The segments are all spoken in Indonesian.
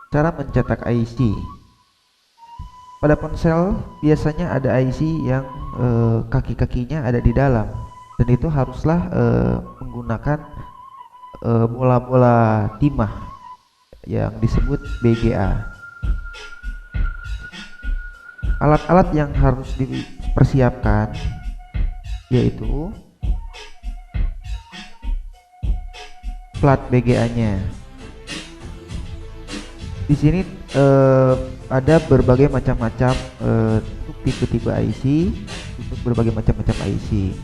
Cara mencetak IC. Pada ponsel biasanya ada IC yang kaki-kakinya ada di dalam, dan itu haruslah menggunakan bola-bola timah yang disebut BGA. Alat-alat yang harus dipersiapkan yaitu plat BGA-nya. Di sini ada berbagai macam-macam untuk tipe-tipe IC, untuk berbagai macam-macam IC.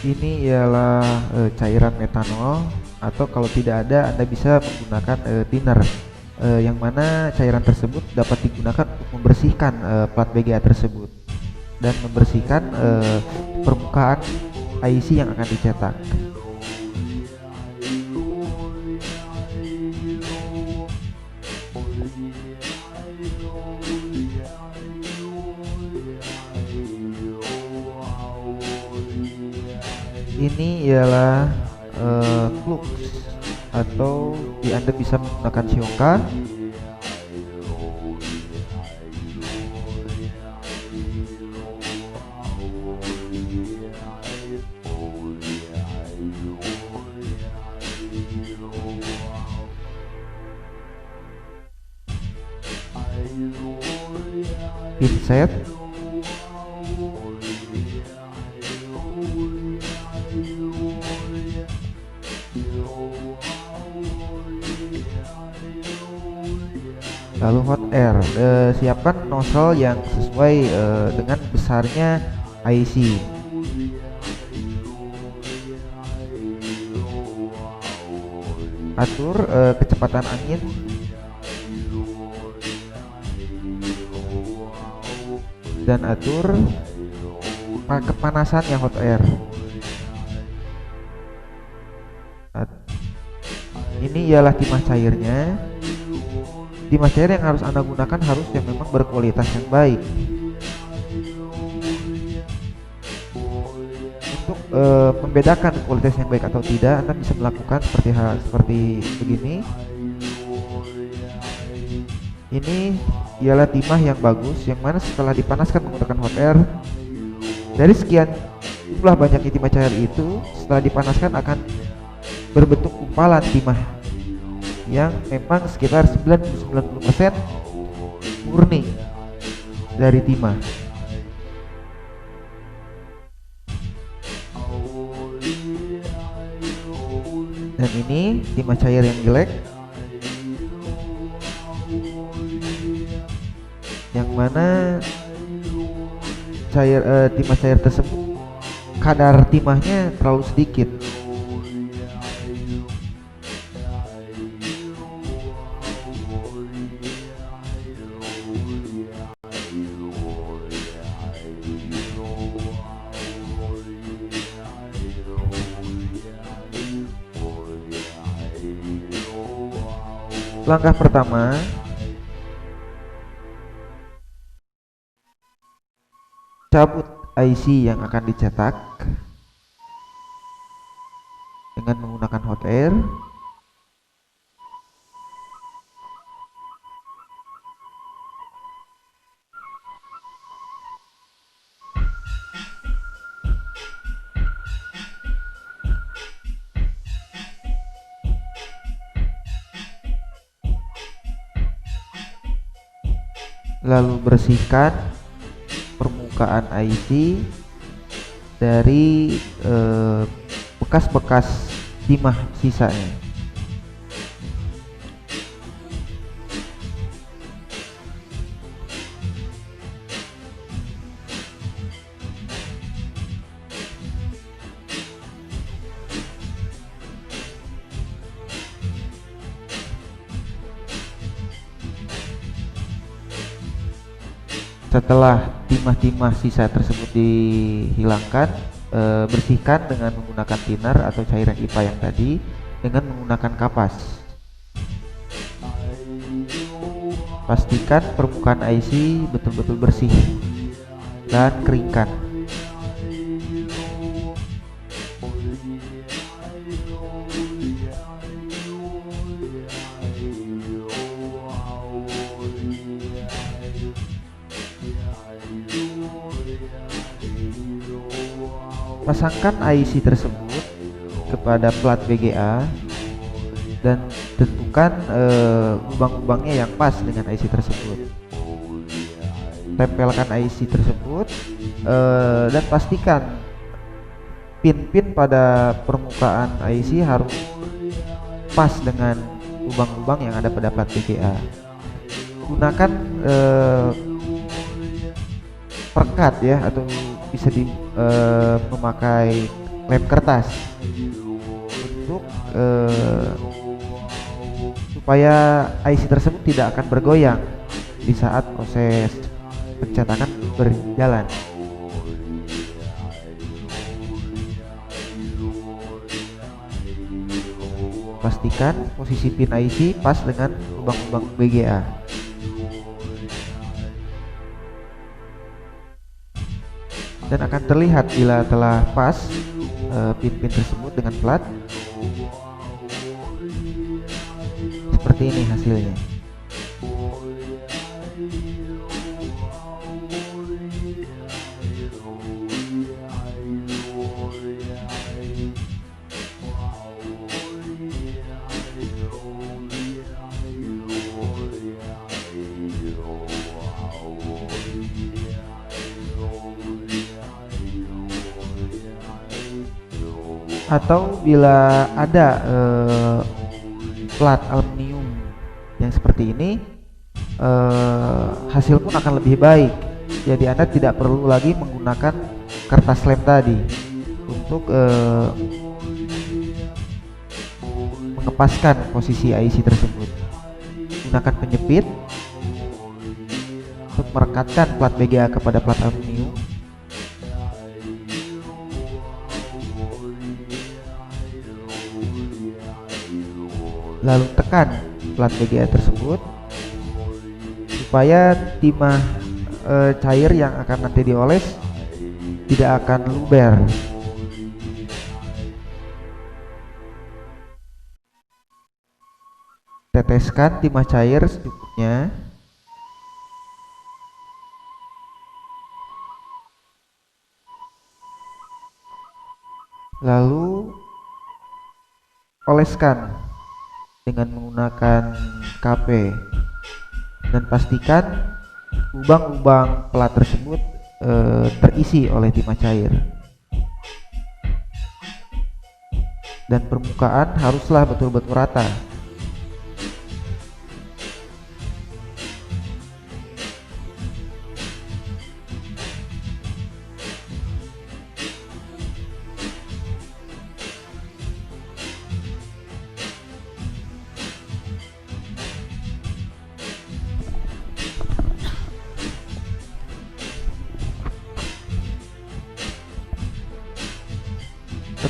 Ini ialah cairan metanol, atau kalau tidak ada Anda bisa menggunakan thinner, yang mana cairan tersebut dapat digunakan untuk membersihkan plat BGA tersebut dan membersihkan permukaan IC yang akan dicetak. Ini ialah flux, atau Anda bisa menggunakan Shionka. Pinset. Lalu hot air. Siapkan nozzle yang sesuai dengan besarnya IC. Atur kecepatan angin. Dan atur kepanasan yang hot air. Ini ialah timah cairnya. Timah cair yang harus Anda gunakan harus yang memang berkualitas yang baik. Untuk membedakan kualitas yang baik atau tidak, Anda bisa melakukan seperti begini. Ini ialah timah yang bagus, yang mana setelah dipanaskan menggunakan hot air, dari sekian jumlah banyaknya timah cair itu, setelah dipanaskan akan berbentuk gumpalan timah yang memang sekitar 90% murni dari timah. Dan ini timah cair yang jelek, yang mana timah cair tersebut kadar timahnya terlalu sedikit. Langkah pertama, cabut IC yang akan dicetak dengan menggunakan hot air. Lalu bersihkan permukaan IC dari bekas-bekas timah sisanya. Setelah timah-timah sisa tersebut dihilangkan, bersihkan dengan menggunakan thinner atau cairan IPA yang tadi dengan menggunakan kapas. Pastikan permukaan IC betul-betul bersih dan keringkan. Pasangkan IC tersebut kepada plat VGA dan tentukan lubang-lubangnya yang pas dengan IC tersebut. Tempelkan IC tersebut dan pastikan pin-pin pada permukaan IC harus pas dengan lubang-lubang yang ada pada plat VGA. Gunakan perekat ya, atau bisa memakai lem kertas untuk supaya IC tersebut tidak akan bergoyang di saat proses pencetakan berjalan. Pastikan posisi pin IC pas dengan lubang-lubang VGA. Dan akan terlihat bila telah pas pin-pin tersebut dengan plat. Seperti ini hasilnya. Atau bila ada plat aluminium yang seperti ini, hasil pun akan lebih baik. Jadi Anda tidak perlu lagi menggunakan kertas lem tadi untuk mengepaskan posisi IC tersebut. Gunakan penjepit untuk merekatkan plat VGA kepada plat aluminium. Lalu tekan plat VGA tersebut supaya timah cair yang akan nanti dioles tidak akan luber. Teteskan timah cair secukupnya. Lalu oleskan dengan menggunakan KP dan pastikan lubang-lubang plat tersebut terisi oleh timah cair, dan permukaan haruslah betul-betul rata.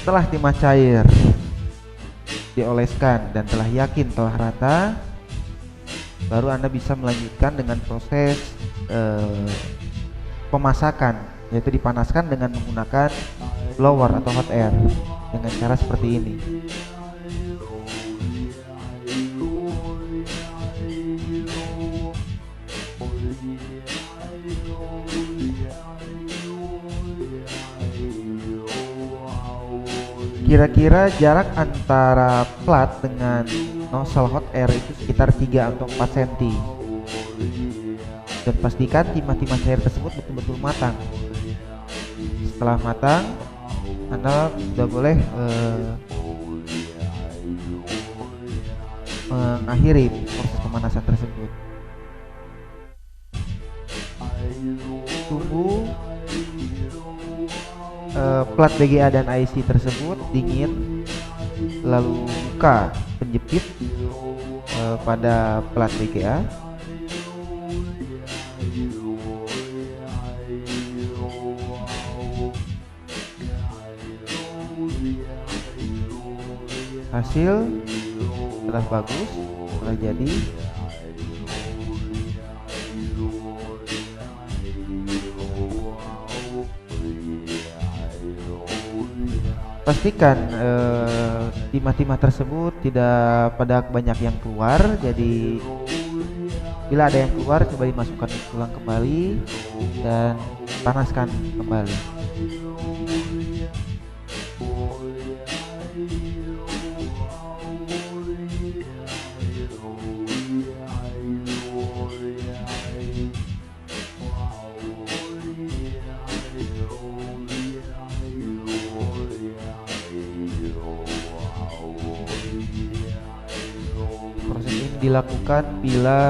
Setelah timah cair dioleskan dan telah yakin telah rata, baru Anda bisa melanjutkan dengan proses pemasakan, yaitu dipanaskan dengan menggunakan blower atau hot air dengan cara seperti ini. Kira-kira jarak antara plat dengan nozzle hot air itu sekitar 3 atau 4 cm. Dan pastikan timah-timah cair tersebut betul-betul matang. Setelah matang, Anda sudah boleh mengakhiri proses pemanasan tersebut. Tunggu plat VGA dan IC tersebut dingin, lalu buka penjepit pada plat VGA Hasil telah bagus, telah jadi. Pastikan timah-timah tersebut tidak pada banyak yang keluar. Jadi bila ada yang keluar, coba dimasukkan ulang kembali dan panaskan kembali. Proses ini dilakukan bila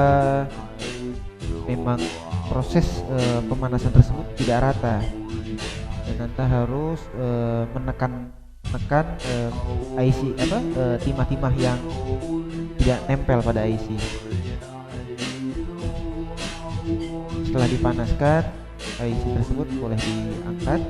memang proses pemanasan tersebut tidak rata, dan Anda harus menekan IC timah-timah yang tidak nempel pada IC. Setelah dipanaskan, IC tersebut boleh diangkat.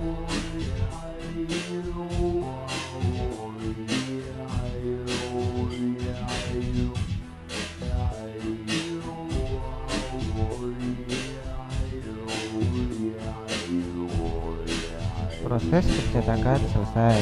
Proses pencetakan selesai.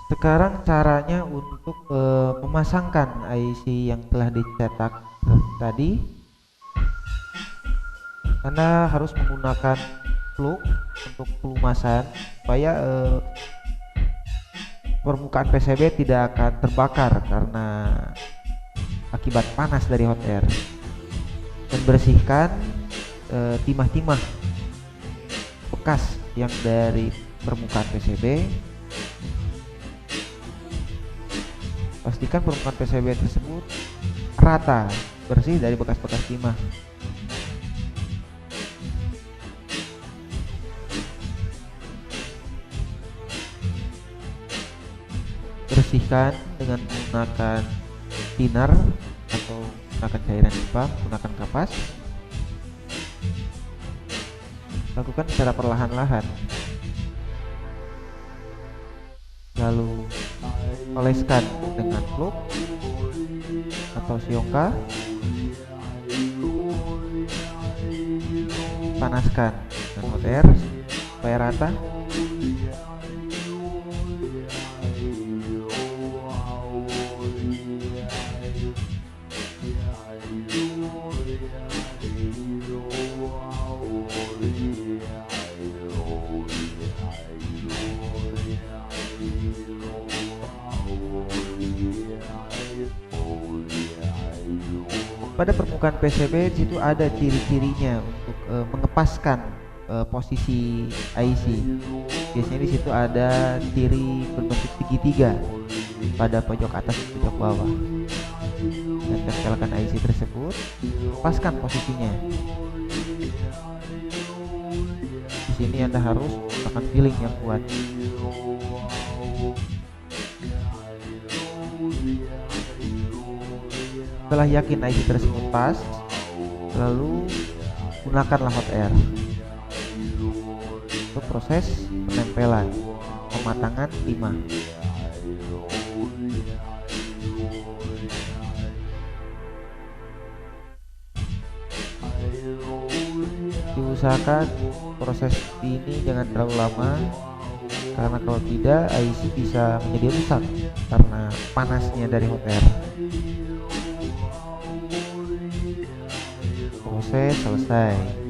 Sekarang caranya untuk memasangkan IC yang telah dicetak tadi. Anda harus menggunakan plug untuk pelumasan supaya permukaan PCB tidak akan terbakar karena akibat panas dari hot air. Dan bersihkan timah-timah bekas yang dari permukaan PCB. Pastikan permukaan PCB tersebut rata, bersih dari bekas-bekas timah. Bersihkan dengan menggunakan thinner atau menggunakan cairan IPA, menggunakan kapas. Lakukan secara perlahan-lahan. Lalu oleskan dengan plug atau siongka. Panaskan dengan hot air supaya rata. Pada permukaan PCB situ ada ciri-cirinya untuk mengepaskan posisi IC. Biasanya di situ ada ciri berbentuk segitiga pada pojok atas dan pojok bawah. Dan tempelkan IC tersebut, lepaskan posisinya. Di sini Anda harus menggunakan feeling yang kuat. Setelah yakin IC tersebut pas, lalu gunakanlah hot air untuk proses penempelan, pematangan timah. Diusahakan proses ini jangan terlalu lama, karena kalau tidak IC bisa menjadi rusak karena panasnya dari hot air. Proses selesai.